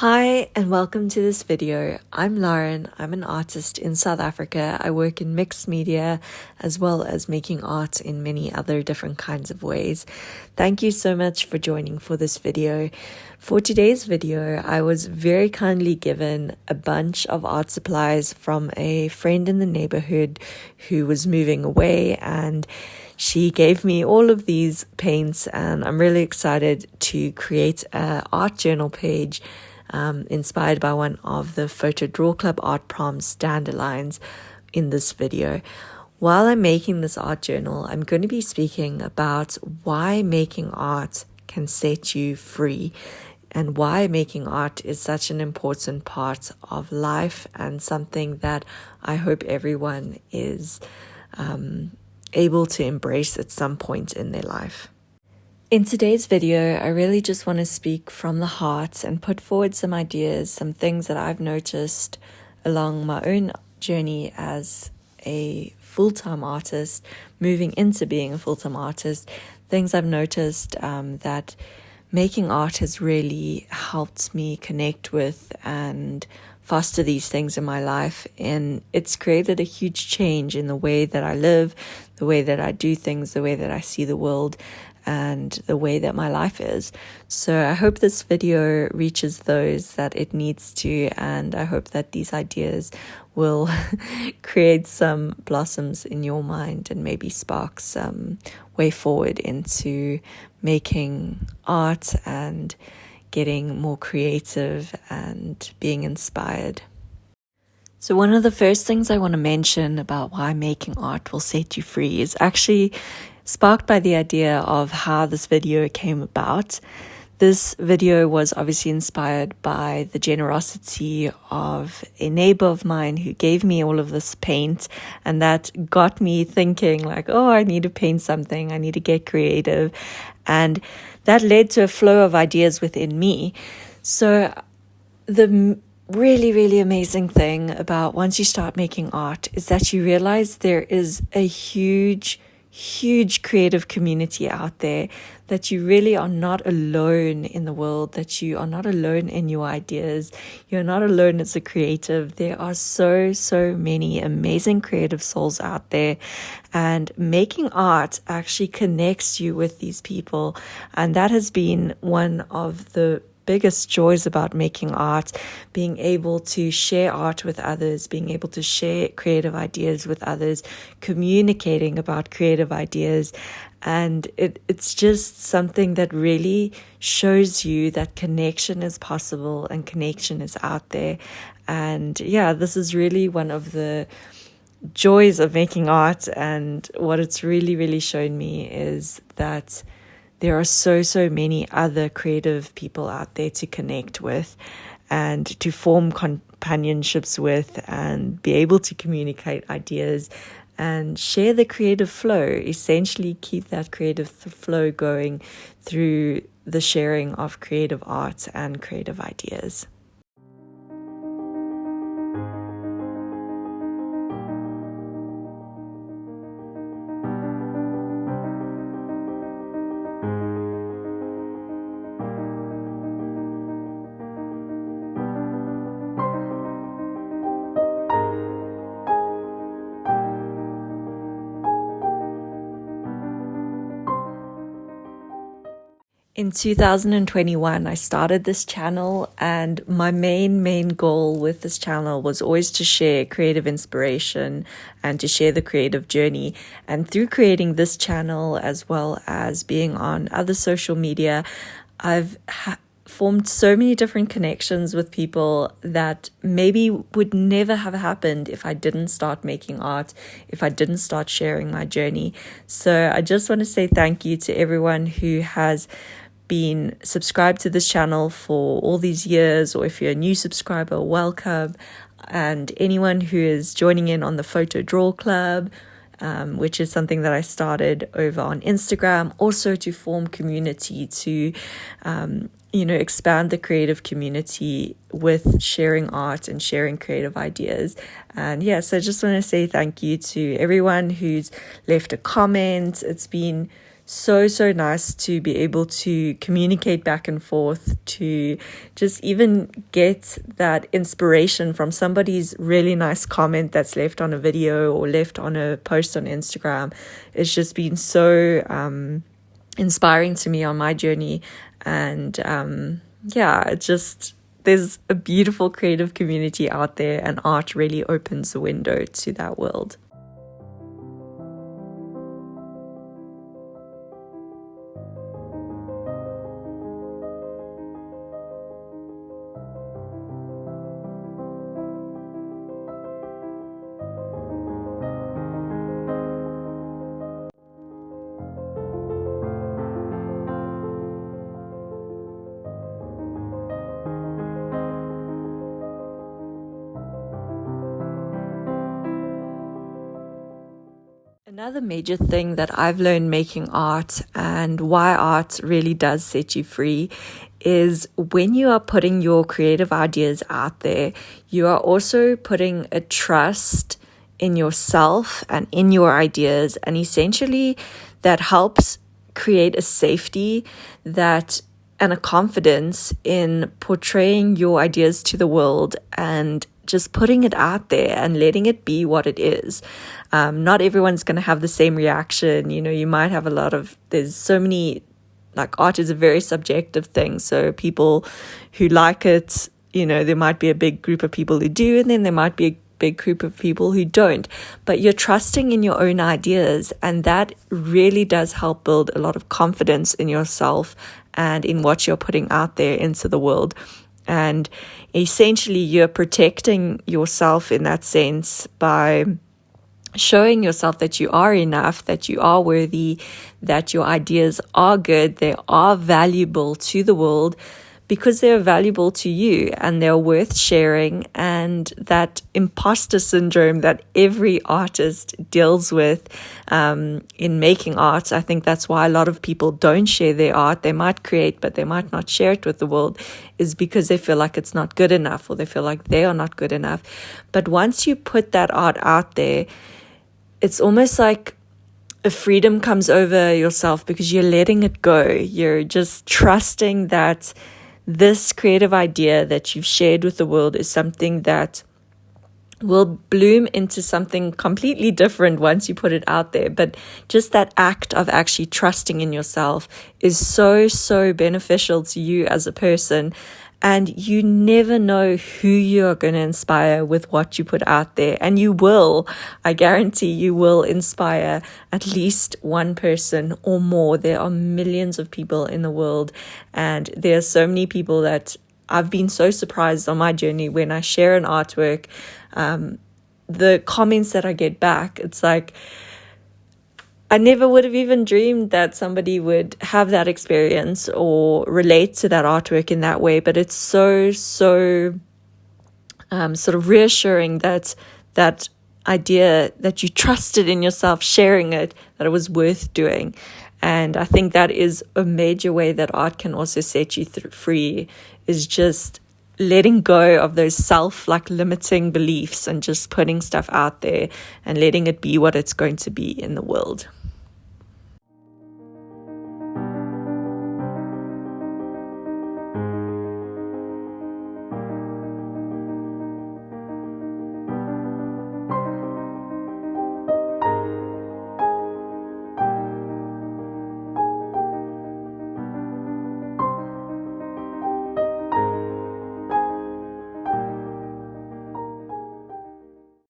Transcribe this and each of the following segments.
Hi and welcome to this video. I'm Lauren. I'm an artist in South Africa. I work in mixed media as well as making art in many other different kinds of ways. Thank you so much for joining for this video. For today's video, I was very kindly given a bunch of art supplies from a friend in the neighborhood who was moving away, and she gave me all of these paints, and I'm really excited to create an art journal page inspired by one of the Photo Draw Club art prompts, Dandelions, in this video. While I'm making this art journal, I'm going to be speaking about why making art can set you free and why making art is such an important part of life and something that I hope everyone is able to embrace at some point in their life. In today's video, I really just want to speak from the heart and put forward some ideas, some things that I've noticed along my own journey as a full-time artist, moving into being a full-time artist, things I've noticed that making art has really helped me connect with and foster these things in my life. And it's created a huge change in the way that I live, the way that I do things, the way that I see the world, and the way that my life is. So I hope this video reaches those that it needs to, and I hope that these ideas will create some blossoms in your mind and maybe spark some way forward into making art and getting more creative and being inspired. So one of the first things I want to mention about why making art will set you free is actually sparked by the idea of how this video came about. This video was obviously inspired by the generosity of a neighbor of mine who gave me all of this paint, and that got me thinking like, oh, I need to paint something, I need to get creative, and that led to a flow of ideas within me. So the really, really amazing thing about once you start making art is that you realize there is a huge creative community out there, that you really are not alone in the world, that you are not alone in your ideas, you're not alone as a creative. There are so many amazing creative souls out there, and making art actually connects you with these people. And that has been one of the biggest joys about making art, being able to share art with others, being able to share creative ideas with others, communicating about creative ideas. And it's just something that really shows you that connection is possible and connection is out there. And yeah, this is really one of the joys of making art, and what it's really shown me is that there are so many other creative people out there to connect with and to form companionships with and be able to communicate ideas and share the creative flow, essentially keep that creative flow going through the sharing of creative art and creative ideas. In 2021, I started this channel, and my main goal with this channel was always to share creative inspiration and to share the creative journey. And through creating this channel, as well as being on other social media, I've formed so many different connections with people that maybe would never have happened if I didn't start making art, if I didn't start sharing my journey. So I just want to say thank you to everyone who has been subscribed to this channel for all these years, or if you're a new subscriber, welcome. And anyone who is joining in on the Photo Draw Club, which is something that I started over on Instagram, also to form community, to expand the creative community with sharing art and sharing creative ideas. And yeah, so I just want to say thank you to everyone who's left a comment. It's been so nice to be able to communicate back and forth, to just even get that inspiration from somebody's really nice comment that's left on a video or left on a post on Instagram. It's just been so inspiring to me on my journey. And there's a beautiful creative community out there, and art really opens the window to that world. Another major thing that I've learned making art, and why art really does set you free, is when you are putting your creative ideas out there, you are also putting a trust in yourself and in your ideas, and essentially that helps create a safety and a confidence in portraying your ideas to the world and just putting it out there and letting it be what it is. Not everyone's going to have the same reaction. You might have there's so many, like, art is a very subjective thing. So people who like it, there might be a big group of people who do, and then there might be a big group of people who don't. But you're trusting in your own ideas, and that really does help build a lot of confidence in yourself and in what you're putting out there into the world. And essentially, you're protecting yourself in that sense by showing yourself that you are enough, that you are worthy, that your ideas are good, they are valuable to the world because they're valuable to you and they're worth sharing. And that imposter syndrome that every artist deals with in making art, I think that's why a lot of people don't share their art. They might create, but they might not share it with the world, is because they feel like it's not good enough, or they feel like they are not good enough. But once you put that art out there, it's almost like a freedom comes over yourself because you're letting it go. You're just trusting that this creative idea that you've shared with the world is something that will bloom into something completely different once you put it out there. But just that act of actually trusting in yourself is so beneficial to you as a person. And you never know who you are going to inspire with what you put out there. And you will, I guarantee you will inspire at least one person or more. There are millions of people in the world. And there are so many people that I've been so surprised on my journey when I share an artwork. The comments that I get back, it's like, I never would have even dreamed that somebody would have that experience or relate to that artwork in that way. But it's so sort of reassuring that idea that you trusted in yourself, sharing it, that it was worth doing. And I think that is a major way that art can also set you free, is just letting go of those limiting beliefs and just putting stuff out there and letting it be what it's going to be in the world.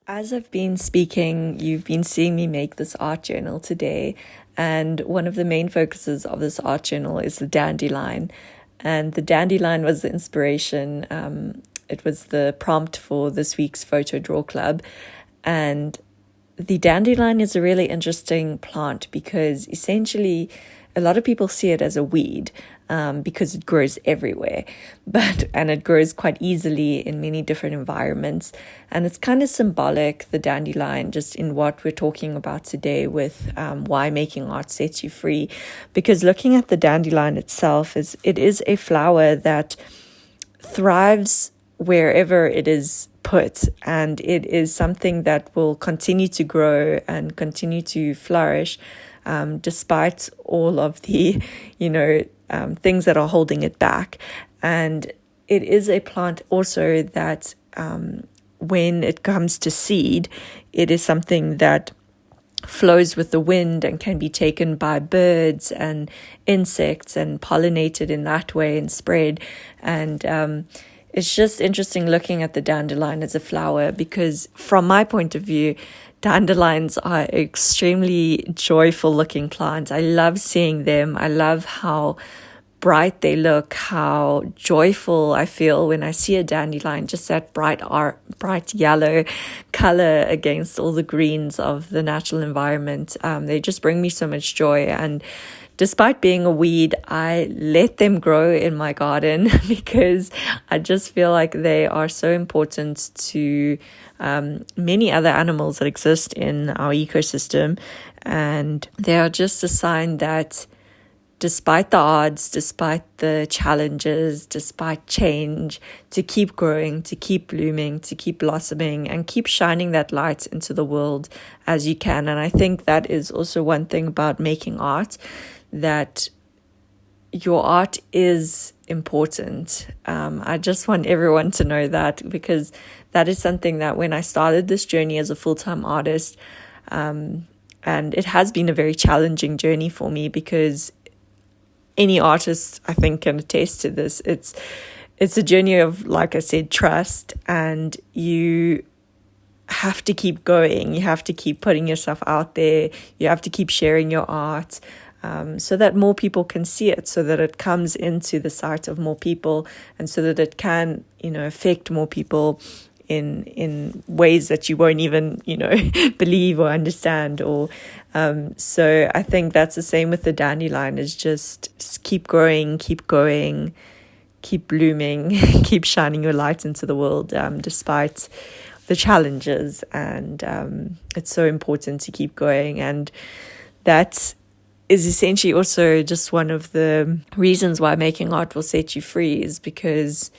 As I've been speaking, you've been seeing me make this art journal today, and one of the main focuses of this art journal is the dandelion. And the dandelion was the inspiration. It was the prompt for this week's Photo Draw Club. And the dandelion is a really interesting plant because essentially a lot of people see it as a weed because it grows everywhere, and it grows quite easily in many different environments. And it's kind of symbolic, the dandelion, just in what we're talking about today with why making art sets you free. Because looking at the dandelion itself, it is a flower that thrives wherever it is put, and it is something that will continue to grow and continue to flourish despite all of the, things that are holding it back. And it is a plant also that when it comes to seed, it is something that flows with the wind and can be taken by birds and insects and pollinated in that way and spread. And it's just interesting looking at the dandelion as a flower, because from my point of view, dandelions are extremely joyful looking plants. I love seeing them. I love how bright they look, how joyful I feel when I see a dandelion, just that bright yellow color against all the greens of the natural environment. They just bring me so much joy. And despite being a weed, I let them grow in my garden because I just feel like they are so important to many other animals that exist in our ecosystem. And they are just a sign that despite the odds, despite the challenges, despite change, to keep growing, to keep blooming, to keep blossoming, and keep shining that light into the world as you can. And I think that is also one thing about making art, that your art is important. I just want everyone to know that, because that is something that when I started this journey as a full-time artist, and it has been a very challenging journey for me, because any artist, I think, can attest to this. It's a journey of, like I said, trust, and you have to keep going. You have to keep putting yourself out there. You have to keep sharing your art, so that more people can see it, so that it comes into the sight of more people, and so that it can, affect more people in ways that you won't even, believe or understand. Or so I think that's the same with the dandelion, is just keep growing, keep going, keep blooming, keep shining your light into the world, despite the challenges. And it's so important to keep going. And that is essentially also just one of the reasons why making art will set you free, is because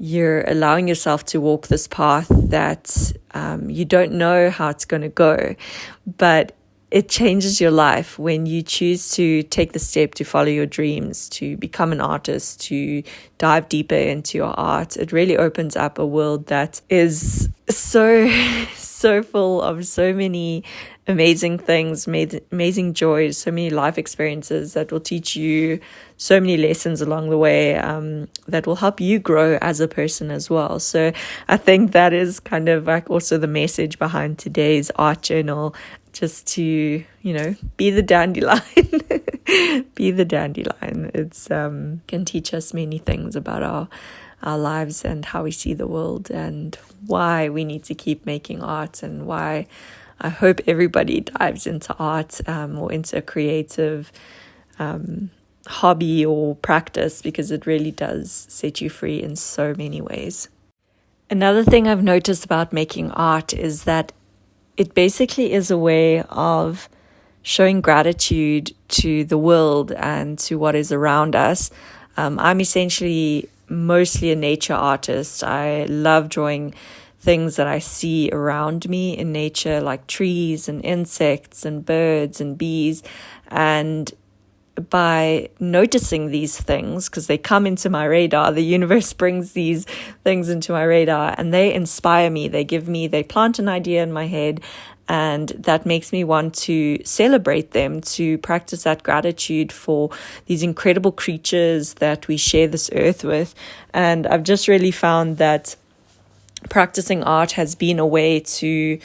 you're allowing yourself to walk this path that you don't know how it's going to go, but it changes your life when you choose to take the step to follow your dreams, to become an artist, to dive deeper into your art. It really opens up a world that is so full of so many amazing things, amazing joys, so many life experiences that will teach you so many lessons along the way, that will help you grow as a person as well. So I think that is kind of like also the message behind today's art journal, just to, be the dandelion. Be the dandelion. It's can teach us many things about our lives and how we see the world, and why we need to keep making art, and why I hope everybody dives into art, or into a creative hobby or practice, because it really does set you free in so many ways. Another thing I've noticed about making art is that it basically is a way of showing gratitude to the world and to what is around us. I'm essentially mostly a nature artist. I love drawing things that I see around me in nature, like trees and insects and birds and bees. And by noticing these things, because they come into my radar, the universe brings these things into my radar, and they inspire me. They plant an idea in my head, and that makes me want to celebrate them, to practice that gratitude for these incredible creatures that we share this earth with. And I've just really found that practicing art has been a way to,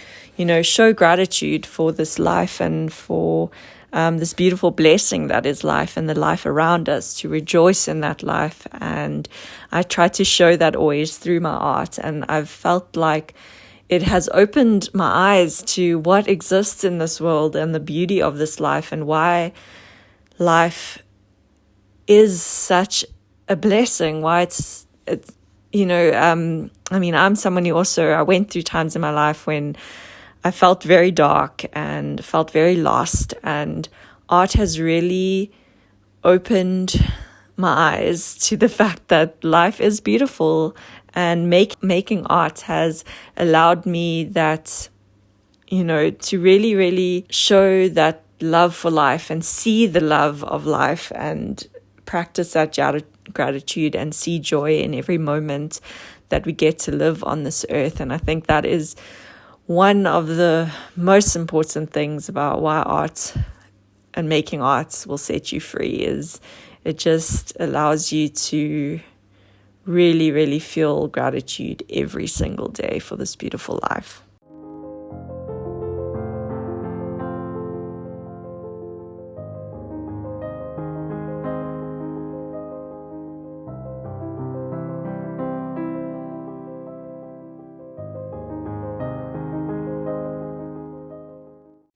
show gratitude for this life, and for this beautiful blessing that is life and the life around us, to rejoice in that life. And I try to show that always through my art. And I've felt like it has opened my eyes to what exists in this world and the beauty of this life, and why life is such a blessing, why it's I'm someone who also, I went through times in my life when I felt very dark and felt very lost, and art has really opened my eyes to the fact that life is beautiful, and making art has allowed me that, to really, really show that love for life and see the love of life and practice that gratitude and see joy in every moment that we get to live on this earth. And I think that is one of the most important things about why art and making art will set you free, is it just allows you to really, really feel gratitude every single day for this beautiful life.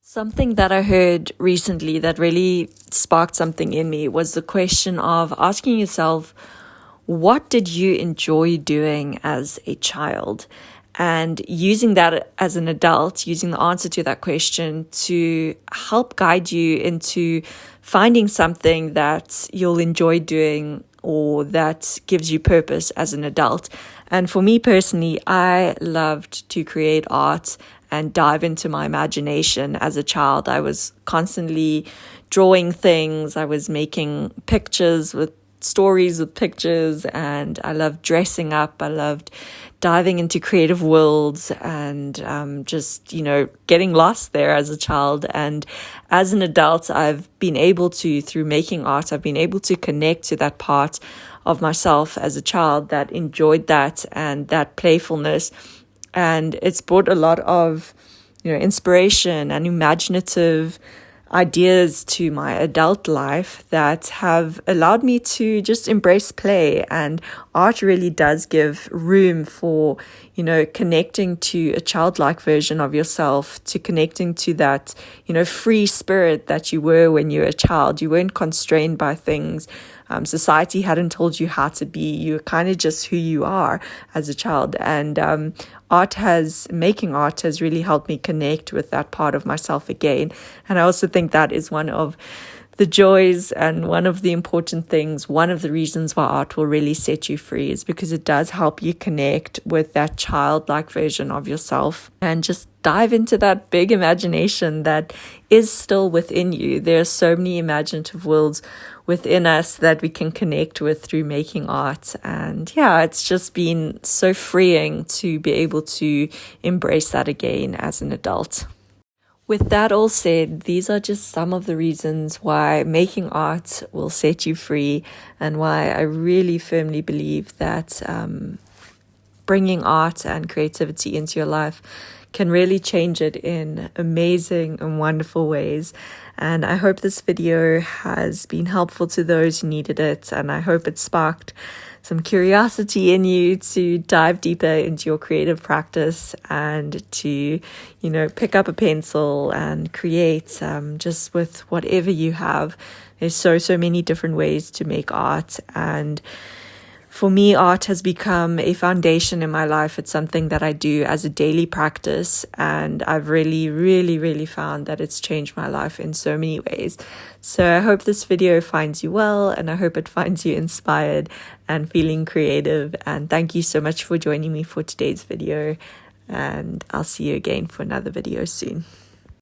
Something that I heard recently that really sparked something in me was the question of asking yourself, what did you enjoy doing as a child? And using that as an adult, using the answer to that question to help guide you into finding something that you'll enjoy doing or that gives you purpose as an adult. And for me personally, I loved to create art and dive into my imagination. As a child, I was constantly drawing things. I was making pictures with stories with pictures, and I loved dressing up. I loved diving into creative worlds and just, getting lost there as a child. And as an adult, I've been able to, through making art, I've been able to connect to that part of myself as a child that enjoyed that and that playfulness. And it's brought a lot of, inspiration and imaginative ideas to my adult life that have allowed me to just embrace play. And art really does give room for, connecting to a childlike version of yourself, to connecting to that, free spirit that you were when you were a child. You weren't constrained by things. Society hadn't told you how to be. You were kind of just who you are as a child. And making art has really helped me connect with that part of myself again. And I also think that is one of the joys and one of the important things, one of the reasons why art will really set you free, is because it does help you connect with that childlike version of yourself and just dive into that big imagination that is still within you. There are so many imaginative worlds within us that we can connect with through making art. And it's just been so freeing to be able to embrace that again as an adult. With that all said, these are just some of the reasons why making art will set you free, and why I really firmly believe that bringing art and creativity into your life can really change it in amazing and wonderful ways. And I hope this video has been helpful to those who needed it, and I hope it sparked some curiosity in you to dive deeper into your creative practice and to, pick up a pencil and create just with whatever you have. There's so many different ways to make art, and for me, art has become a foundation in my life. It's something that I do as a daily practice, and I've really, really, really found that it's changed my life in so many ways. So I hope this video finds you well, and I hope it finds you inspired and feeling creative. And thank you so much for joining me for today's video, and I'll see you again for another video soon.